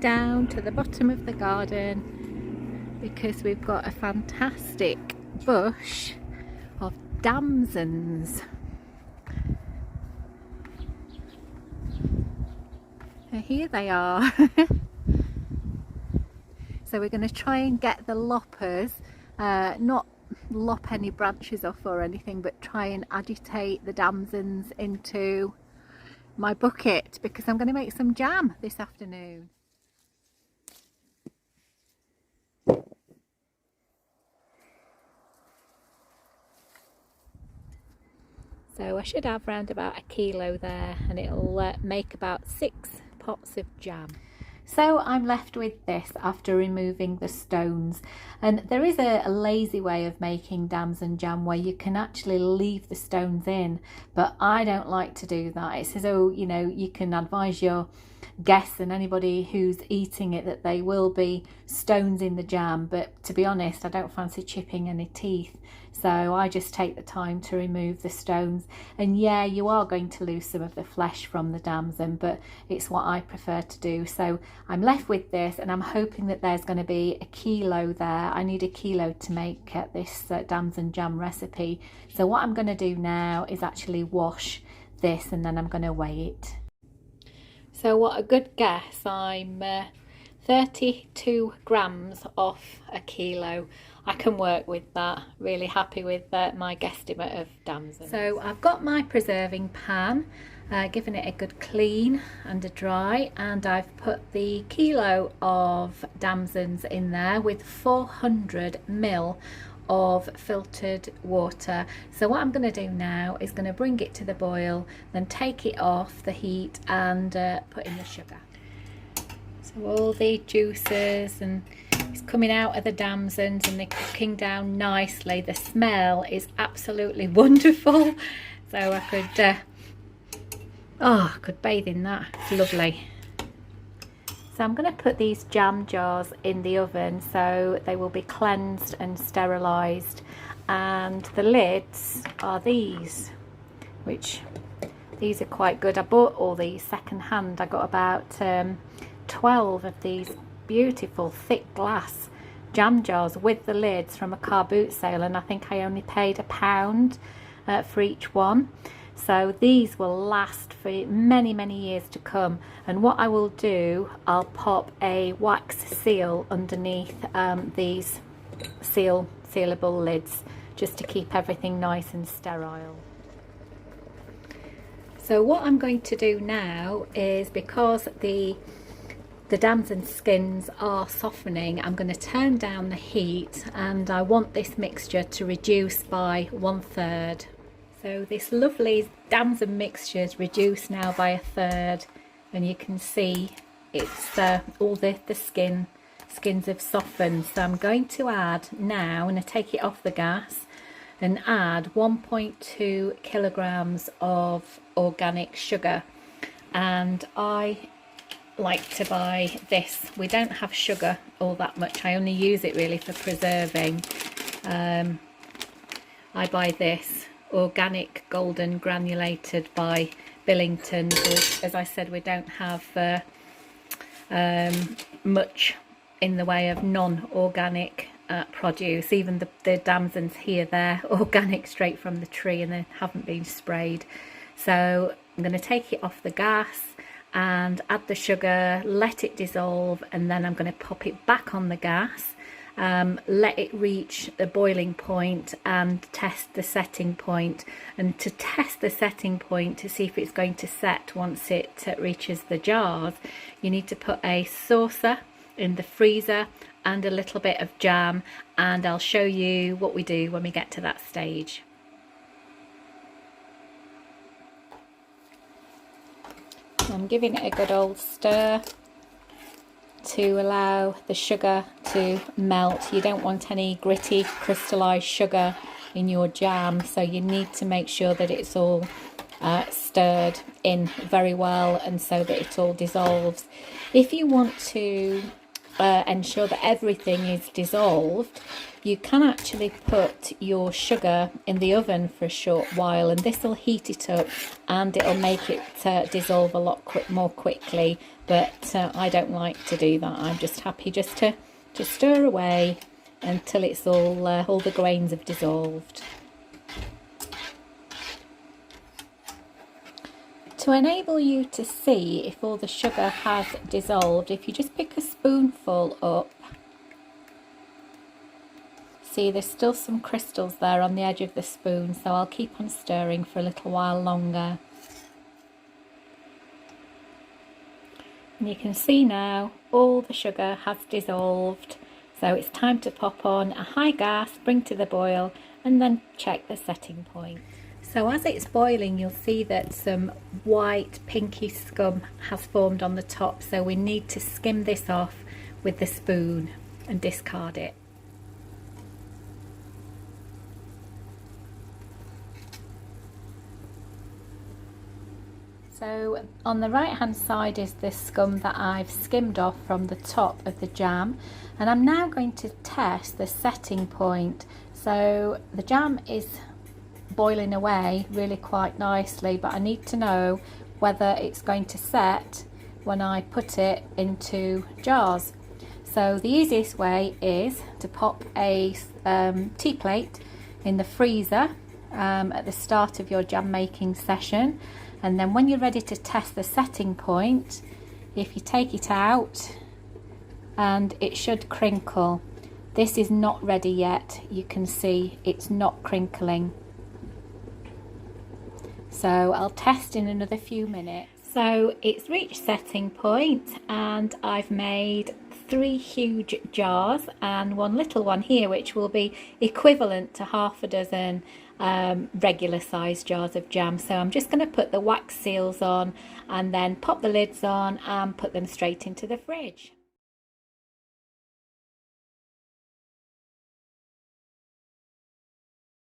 down to the bottom of the garden because we've got a fantastic bush of damsons. And here they are. So we're going to try and get the loppers, not lop any branches off or anything, but try and agitate the damsons into my bucket because I'm going to make some jam this afternoon. So I should have around about a kilo there, and it'll make about 6 pots of jam. So I'm left with this after removing the stones, and there is a lazy way of making damson jam where you can actually leave the stones in, but I don't like to do that. It's as though, you know, you can advise your guests and anybody who's eating it that they will be stones in the jam, but to be honest I don't fancy chipping any teeth, so I just take the time to remove the stones. And yeah, you are going to lose some of the flesh from the damson, but it's what I prefer to do. So I'm left with this, and I'm hoping that there's going to be a kilo there. I need a kilo to make this damson jam recipe. So what I'm going to do now is actually wash this, and then I'm going to weigh it. So what a good guess, I'm 32 grams off a kilo. I can work with that, really happy with my guesstimate of damson. So I've got my preserving pan, given it a good clean and a dry, and I've put the kilo of damsons in there with 400 ml of filtered water. So what I'm going to do now is going to bring it to the boil, then take it off the heat and put in the sugar. So all the juices and it's coming out of the damsons and they're cooking down nicely. The smell is absolutely wonderful. So I could bathe in that. It's lovely. So I'm going to put these jam jars in the oven so they will be cleansed and sterilised, and the lids are these, which these are quite good. I bought all these second hand. I got about 12 of these beautiful thick glass jam jars with the lids from a car boot sale, and I think I only paid £1 for each one. So these will last for many years to come, and what I will do, I'll pop a wax seal underneath these sealable lids just to keep everything nice and sterile. So what I'm going to do now is, because the damson skins are softening, I'm going to turn down the heat, and I want this mixture to reduce by 1/3. So this lovely damson mixture is reduced now by 1/3, and you can see it's all the skins have softened. So I'm going to add now, and I take it off the gas and add 1.2 kilograms of organic sugar, and I like to buy this. We don't have sugar all that much. I only use it really for preserving. I buy this organic golden granulated by Billington. As I said, we don't have much in the way of non-organic produce. Even the damsons here, they're organic straight from the tree and they haven't been sprayed. So I'm going to take it off the gas and add the sugar, let it dissolve, and then I'm going to pop it back on the gas, let it reach the boiling point and test the setting point. And to test the setting point, to see if it's going to set once it reaches the jars, you need to put a saucer in the freezer and a little bit of jam, and I'll show you what we do when we get to that stage. I'm giving it a good old stir to allow the sugar to melt. You don't want any gritty crystallized sugar in your jam, so you need to make sure that it's all stirred in very well, and so that it all dissolves. If you want to ensure that everything is dissolved, you can actually put your sugar in the oven for a short while, and this will heat it up and it'll make it dissolve a lot more quickly. But I don't like to do that. I'm just happy just to stir away until it's all the grains have dissolved. To enable you to see if all the sugar has dissolved, if you just pick a spoonful up, see there's still some crystals there on the edge of the spoon, so I'll keep on stirring for a little while longer. And you can see now all the sugar has dissolved, so it's time to pop on a high gas, bring to the boil, and then check the setting point. So as it's boiling, you'll see that some white pinky scum has formed on the top, so we need to skim this off with the spoon and discard it. So on the right hand side is the scum that I've skimmed off from the top of the jam, and I'm now going to test the setting point. So the jam is boiling away really quite nicely, but I need to know whether it's going to set when I put it into jars. So the easiest way is to pop a tea plate in the freezer at the start of your jam making session, and then when you're ready to test the setting point, if you take it out, and it should crinkle. This is not ready yet. You can see it's not crinkling. So I'll test in another few minutes. So it's reached setting point, and I've made 3 huge jars and 1 little one here, which will be equivalent to half a dozen regular sized jars of jam. So I'm just going to put the wax seals on and then pop the lids on and put them straight into the fridge.